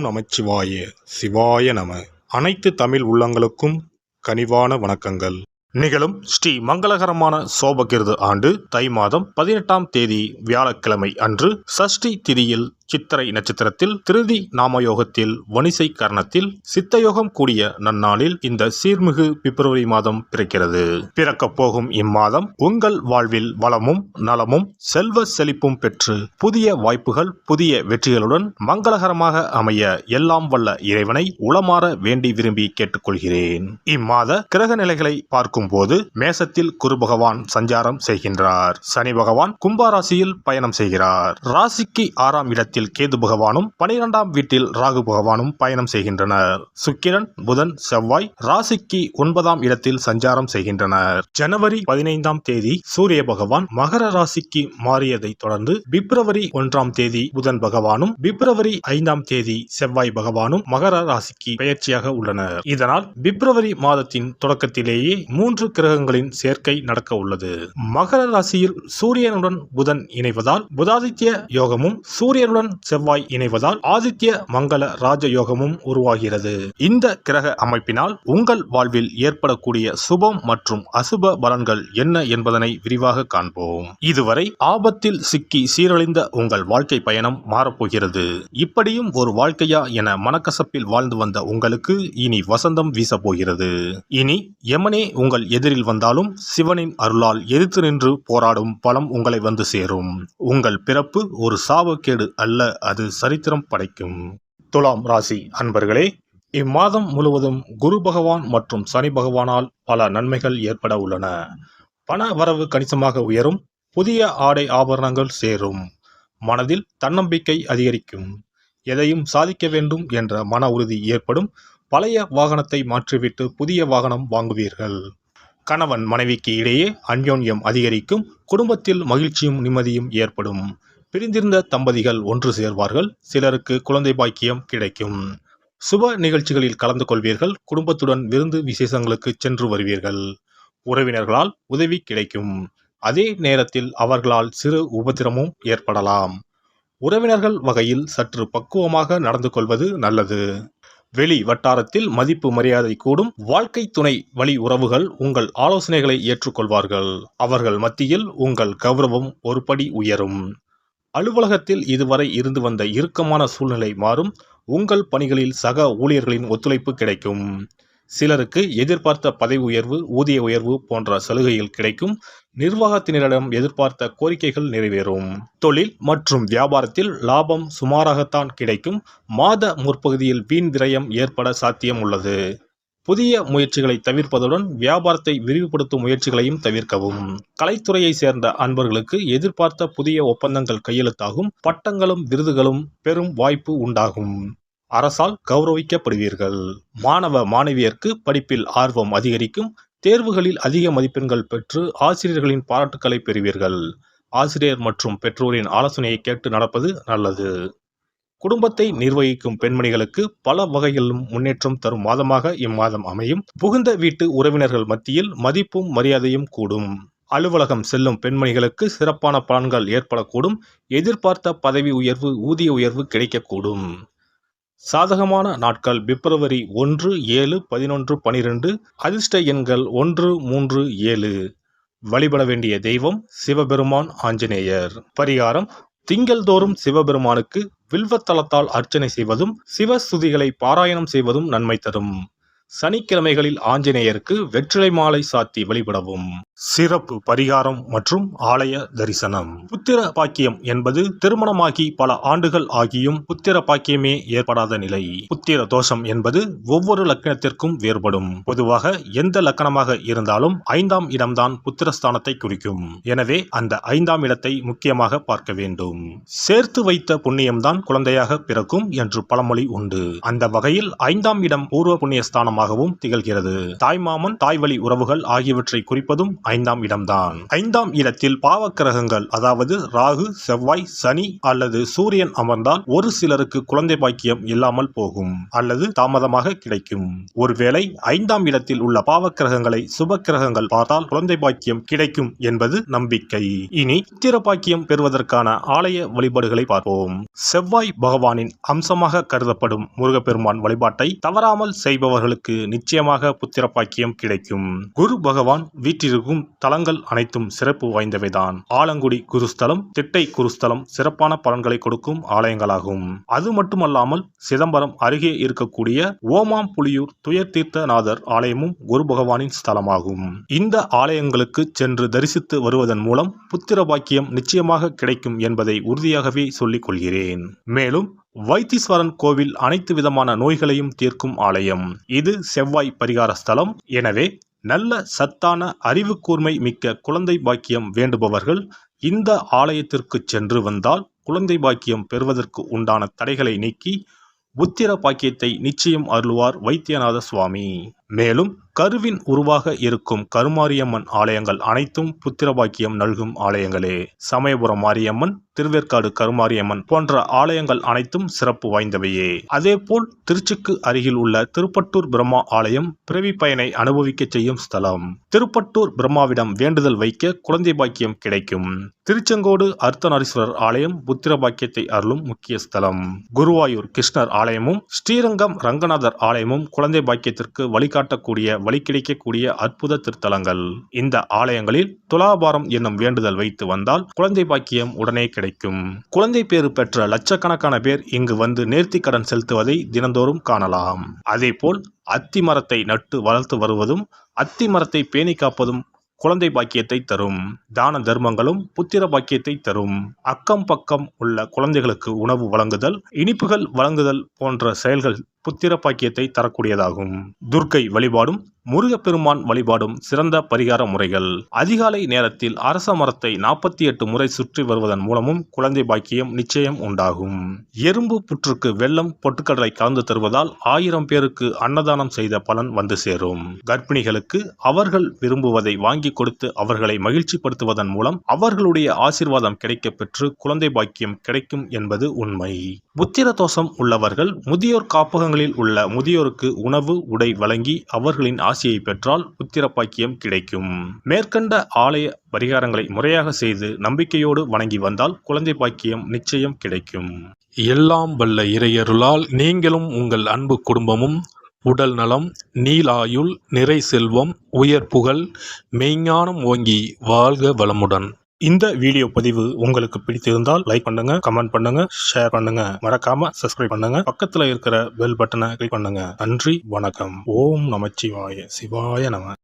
நமச்சிவாய சிவாய நம. அனைத்து தமிழ் உள்ளங்களுக்கும் கனிவான வணக்கங்கள். நிகழும் ஸ்ரீ மங்களகரமான சோபகிருது ஆண்டு தை மாதம் 18ஆம் தேதி வியாழக்கிழமை அன்று சஷ்டி திதியில் சித்திரை நட்சத்திரத்தில் திருதி நாமயோகத்தில் வணிசை கரணத்தில் சித்தயோகம் கூடிய நன்னாளில் இந்த சீர்மிகு பிப்ரவரி மாதம் பிறக்கிறது. பிறக்கப் போகும் இம்மாதம் உங்கள் வாழ்வில் வளமும் நலமும் செல்வ செழிப்பும் பெற்று புதிய வாய்ப்புகள் புதிய வெற்றிகளுடன் மங்களகரமாக அமைய எல்லாம் வல்ல இறைவனை உளமாற வேண்டி விரும்பி கேட்டுக்கொள்கிறேன். இம்மாத கிரக நிலைகளை பார்க்கும் போது மேசத்தில் குரு பகவான் சஞ்சாரம் செய்கின்றார். சனி பகவான் கும்பராசியில் பயணம் செய்கிறார். ராசிக்கு 6ஆம் இடத்தில் கேது பகவானும் 12ஆம் வீட்டில் ராகு பகவானும் பயணம் செய்கின்றனர். சுக்கிரன் புதன் செவ்வாய் ராசிக்கு 9ஆம் இடத்தில் சஞ்சாரம் செய்கின்றனர். ஜனவரி 15ஆம் தேதி சூரிய பகவான் மகர ராசிக்கு மாறியதை தொடர்ந்து பிப்ரவரி 1ஆம் தேதி புதன் பகவானும் பிப்ரவரி 5ஆம் தேதி செவ்வாய் பகவானும் மகர ராசிக்கு பெயர்ச்சியாக உள்ளனர். இதனால் பிப்ரவரி மாதத்தின் தொடக்கத்திலேயே 3 கிரகங்களின் சேர்க்கை நடக்க உள்ளது. மகர ராசியில் சூரியனுடன் புதன் இணைவதால் புதாதித்ய யோகமும் சூரியனுடன் செவ்வாய் இணைவதால் ஆதித்ய மங்கள ராஜ யோகமும் உருவாகிறது. இந்த கிரக அமைப்பினால் உங்கள் வாழ்வில் ஏற்படக்கூடிய சுபம் மற்றும் அசுப பலன்கள் என்ன என்பதனை விரிவாக காண்போம். இதுவரை ஆபத்தில் சிக்கி சீரழிந்த உங்கள் வாழ்க்கை பயணம் மாறப்போகிறது. இப்படியும் ஒரு வாழ்க்கையா என மனக்கசப்பில் வாழ்ந்து வந்த உங்களுக்கு இனி வசந்தம் வீசப்போகிறது. இனி யமனே உங்கள் எதிரில் வந்தாலும் சிவனின் அருளால் எதிர்த்து நின்று போராடும் பலம் உங்களை வந்து சேரும். உங்கள் பிறப்பு ஒரு சாபக்கேடு அல்ல, அது சரித்திரம் படைக்கும். துலாம் ராசி அன்பர்களே, இம்மாதம் முழுவதும் குரு பகவான் மற்றும் சனி பகவானால் பல நன்மைகள் ஏற்பட உள்ளன. பண வரவு கணிசமாக உயரும். புதிய ஆடை ஆபரணங்கள் சேரும். மனதில் தன்னம்பிக்கை அதிகரிக்கும். எதையும் சாதிக்க வேண்டும் என்ற மன உறுதி ஏற்படும். பழைய வாகனத்தை மாற்றிவிட்டு புதிய வாகனம் வாங்குவீர்கள். கணவன் மனைவிக்கு இடையே அன்யோன்யம் அதிகரிக்கும். குடும்பத்தில் மகிழ்ச்சியும் நிம்மதியும் ஏற்படும். பிரிந்திருந்த தம்பதிகள் ஒன்று சேர்வார்கள். சிலருக்கு குழந்தை பாக்கியம் கிடைக்கும். சுப நிகழ்ச்சிகளில் கலந்து கொள்வீர்கள். குடும்பத்துடன் விருந்து விசேஷங்களுக்கு சென்று வருவீர்கள். உறவினர்களால் உதவி கிடைக்கும். அதே நேரத்தில் அவர்களால் சிறு உபத்திரமும் ஏற்படலாம். உறவினர்கள் வகையில் சற்று பக்குவமாக நடந்து கொள்வது நல்லது. வெளி வட்டாரத்தில் மதிப்பு மரியாதை கூடும். வாழ்க்கை துணை வழி உறவுகள் உங்கள் ஆலோசனைகளை ஏற்றுக்கொள்வார்கள். அவர்கள் மத்தியில் உங்கள் கௌரவம் ஒரு படி உயரும். அலுவலகத்தில் இதுவரை இருந்து வந்த இறுக்கமான சூழ்நிலை மாறும். உங்கள் பணிகளில் சக ஊழியர்களின் ஒத்துழைப்பு கிடைக்கும். சிலருக்கு எதிர்பார்த்த பதவி உயர்வு ஊதிய உயர்வு போன்ற சலுகைகள் கிடைக்கும். நிர்வாகத்தினரிடம் எதிர்பார்த்த கோரிக்கைகள் நிறைவேறும். தொழில் மற்றும் வியாபாரத்தில் லாபம் சுமாராகத்தான் கிடைக்கும். மாத முற்பகுதியில் வீண் விரயம் ஏற்பட சாத்தியம் உள்ளது. புதிய முயற்சிகளை தவிர்ப்பதுடன் வியாபாரத்தை விரிவுபடுத்தும் முயற்சிகளையும் தவிர்க்கவும். கலைத்துறையை சேர்ந்த அன்பர்களுக்கு எதிர்பார்த்த புதிய ஒப்பந்தங்கள் கையெழுத்தாகும். பட்டங்களும் விருதுகளும் பெரும் வாய்ப்பு உண்டாகும். அரசால் கௌரவிக்கப்படுவீர்கள். மாணவ மாணவியருக்கு படிப்பில் ஆர்வம் அதிகரிக்கும். தேர்வுகளில் அதிக மதிப்பெண்கள் பெற்று ஆசிரியர்களின் பாராட்டுக்களை பெறுவீர்கள். ஆசிரியர் மற்றும் பெற்றோரின் ஆலோசனையை கேட்டு நடப்பது நல்லது. குடும்பத்தை நிர்வகிக்கும் பெண்மணிகளுக்கு பல வகைகளிலும் முன்னேற்றம் தரும் மாதமாக இம்மாதம் அமையும். புகுந்த வீட்டு உறவினர்கள் மத்தியில் மதிப்பும் மரியாதையும் கூடும். அலுவலகம் செல்லும் பெண்மணிகளுக்கு சிறப்பான பலன்கள் ஏற்படக்கூடும். எதிர்பார்த்த பதவி உயர்வு ஊதிய உயர்வு கிடைக்கக்கூடும். சாதகமான நாட்கள் பிப்ரவரி 1, 7, 11, 12. அதிர்ஷ்ட எண்கள் 1, 3, 7. வழிபட வேண்டிய தெய்வம் சிவபெருமான் ஆஞ்சநேயர். பரிகாரம்: திங்கள்தோறும் சிவபெருமானுக்கு வில்வத்தலத்தால் அர்ச்சனை செய்வதும் சிவஸ்துதிகளை பாராயணம் செய்வதும் நன்மை தரும். சனிக்கிழமைகளில் ஆஞ்சநேயருக்கு வெற்றிலை மாலை சாத்தி வழிபடவும். சிறப்பு பரிகாரம் மற்றும் ஆலய தரிசனம். புத்திர பாக்கியம் என்பது திருமணமாகி பல ஆண்டுகள் ஆகியும் புத்திர பாக்கியமே ஏற்படாத நிலை. புத்திர தோஷம் என்பது ஒவ்வொரு லக்கணத்திற்கும் வேறுபடும். பொதுவாக எந்த லக்கணமாக இருந்தாலும் 5ஆம் இடம்தான் புத்திரஸ்தானத்தை குறிக்கும். எனவே அந்த 5ஆம் இடத்தை முக்கியமாக பார்க்க வேண்டும். சேர்த்து வைத்த புண்ணியம்தான் குழந்தையாக பிறக்கும் என்று பழமொழி உண்டு. அந்த வகையில் 5ஆம் இடம் பூர்வ புண்ணிய ஸ்தானமாகவும் திகழ்கிறது. தாய்மாமன் தாய்வழி உறவுகள் ஆகியவற்றை குறிப்பதும் 5ஆம் இடம்தான். 5ஆம் இடத்தில் பாவக்கிரகங்கள் அதாவது ராகு, செவ்வாய், சனி அல்லது சூரியன் அமர்ந்தால் ஒரு சிலருக்கு குழந்தை பாக்கியம் இல்லாமல் போகும் அல்லது தாமதமாக கிடைக்கும். ஒருவேளை 5ஆம் இடத்தில் உள்ள பாவக்கிரகங்களை சுப கிரகங்கள் பார்த்தால் குழந்தை பாக்கியம் கிடைக்கும் என்பது நம்பிக்கை. இனி புத்திர பாக்கியம் பெறுவதற்கான ஆலய வழிபாடுகளை பார்ப்போம். செவ்வாய் பகவானின் அம்சமாக கருதப்படும் முருகப்பெருமான் வழிபாட்டை தவறாமல் செய்பவர்களுக்கு நிச்சயமாக புத்திர பாக்கியம் கிடைக்கும். குரு பகவான் வீற்றிருக்கும் தலங்கள் அனைத்தும் சிறப்பு வாய்ந்தவைதான். ஆலங்குடி குருஸ்தலம், திட்டை குருஸ்தலம் சிறப்பான பலன்களை கொடுக்கும் ஆலயங்களாகும். அது மட்டுமல்லாமல் சிதம்பரம் அருகே இருக்கக்கூடிய ஓமாம்புலியூர் துயர்தீர்த்தநாதர் ஆலயமும் குரு பகவானின் ஸ்தலமாகும். இந்த ஆலயங்களுக்கு சென்று தரிசித்து வருவதன் மூலம் புத்திர பாக்கியம் நிச்சயமாக கிடைக்கும் என்பதை உறுதியாகவே சொல்லிக் கொள்கிறேன். மேலும் வைத்தீஸ்வரன் கோவில் அனைத்து விதமான நோய்களையும் தீர்க்கும் ஆலயம். இது செவ்வாய் பரிகார ஸ்தலம். எனவே நல்ல சத்தான அறிவு கூர்மை மிக்க குழந்தை பாக்கியம் வேண்டுபவர்கள் இந்த ஆலயத்திற்கு சென்று வந்தால் குழந்தை பாக்கியம் பெறுவதற்கு உண்டான தடைகளை நீக்கி புத்திர பாக்கியத்தை நிச்சயம் அருள்வார் வைத்தியநாத சுவாமி. மேலும் கருவின் உருவாக இருக்கும் கருமாரியம்மன் ஆலயங்கள் அனைத்தும் புத்திர பாக்கியம் நல்கும் ஆலயங்களே. சமயபுரம் மாரியம்மன், திருவேற்காடு கருமாரியம்மன் போன்ற ஆலயங்கள் அனைத்தும் சிறப்பு வாய்ந்தவையே. அதேபோல் திருச்சிக்கு அருகில் உள்ள திருப்பட்டூர் பிரம்மா ஆலயம் பிறவி பயனை அனுபவிக்க செய்யும் ஸ்தலம். திருப்பட்டூர் பிரம்மாவிடம் வேண்டுதல் வைக்க குழந்தை பாக்கியம் கிடைக்கும். திருச்செங்கோடு அர்த்தநாரீஸ்வரர் ஆலயம் புத்திர பாக்கியத்தை அருளும் முக்கிய ஸ்தலம். குருவாயூர் கிருஷ்ணர் ஆலயமும் ஸ்ரீரங்கம் ரங்கநாதர் ஆலயமும் குழந்தை பாக்கியத்திற்கு வழிகாட்டக்கூடிய வழி கிடைக்கக்கூடிய அற்புத திருத்தலங்கள். இந்த ஆலயங்களில் துலாபாரம் என்னும் வேண்டுதல் வைத்து வந்தால் குழந்தை பாக்கியம் உடனே கிடைக்கும். குழந்தை பேறு பெற்ற லட்சக்கணக்கான பேர் இங்கு வந்து நேர்த்தி கடன் செலுத்துவதை தினந்தோறும் காணலாம். அதேபோல் அத்தி மரத்தை நட்டு வளர்த்து வருவதும் அத்தி மரத்தை பேணி காப்பதும் குழந்தை பாக்கியத்தை தரும். தான தர்மங்களும் புத்திர பாக்கியத்தை தரும். அக்கம் பக்கம் உள்ள குழந்தைகளுக்கு உணவு வழங்குதல், இனிப்புகள் வழங்குதல் போன்ற செயல்கள் புத்திர பாக்கியத்தை தரக்கூடியதாகும். துர்க்கை வழிபாடும் முருகப்பெருமான் வழிபாடும் சிறந்த பரிகார முறைகள். அதிகாலை நேரத்தில் அரச மரத்தை 48 முறை சுற்றி வருவதன் மூலமும் குழந்தை பாக்கியம் நிச்சயம் உண்டாகும். எறும்பு புற்றுக்கு வெல்லம் பொட்டுக்கடலை கலந்து தருவதால் 1000 பேருக்கு அன்னதானம் செய்த பலன் வந்து சேரும். கர்ப்பிணிகளுக்கு அவர்கள் விரும்புவதை வாங்கி கொடுத்து அவர்களை மகிழ்ச்சிப்படுத்துவதன் மூலம் அவர்களுடைய ஆசீர்வாதம் கிடைக்க பெற்று குழந்தை பாக்கியம் கிடைக்கும் என்பது உண்மை. புத்திர தோஷம் உள்ளவர்கள் முதியோர் காப்பகங்களில் உள்ள முதியோருக்கு உணவு உடை வழங்கி அவர்களின் ஆசியை பெற்றால் புத்திர பாக்கியம் கிடைக்கும். மேற்கண்ட ஆலய பரிகாரங்களை முறையாக செய்து நம்பிக்கையோடு வணங்கி வந்தால் குழந்தை பாக்கியம் நிச்சயம் கிடைக்கும். எல்லாம் வல்ல இறையருளால் நீங்களும் உங்கள் அன்பு குடும்பமும் உடல் நலம், நீலாயுள், நிறை செல்வம், உயர் புகழ், மெய்ஞானம் ஓங்கி வாழ்க வளமுடன். இந்த வீடியோ பதிவு உங்களுக்கு பிடித்திருந்தால் லைக் பண்ணுங்க, கமெண்ட் பண்ணுங்க, ஷேர் பண்ணுங்க, மறக்காம சப்ஸ்கிரைப் பண்ணுங்க, பக்கத்துல இருக்கிற பெல் பட்டனை கிளிக் பண்ணுங்க. நன்றி, வணக்கம். ஓம் நமச்சிவாய, சிவாய நம.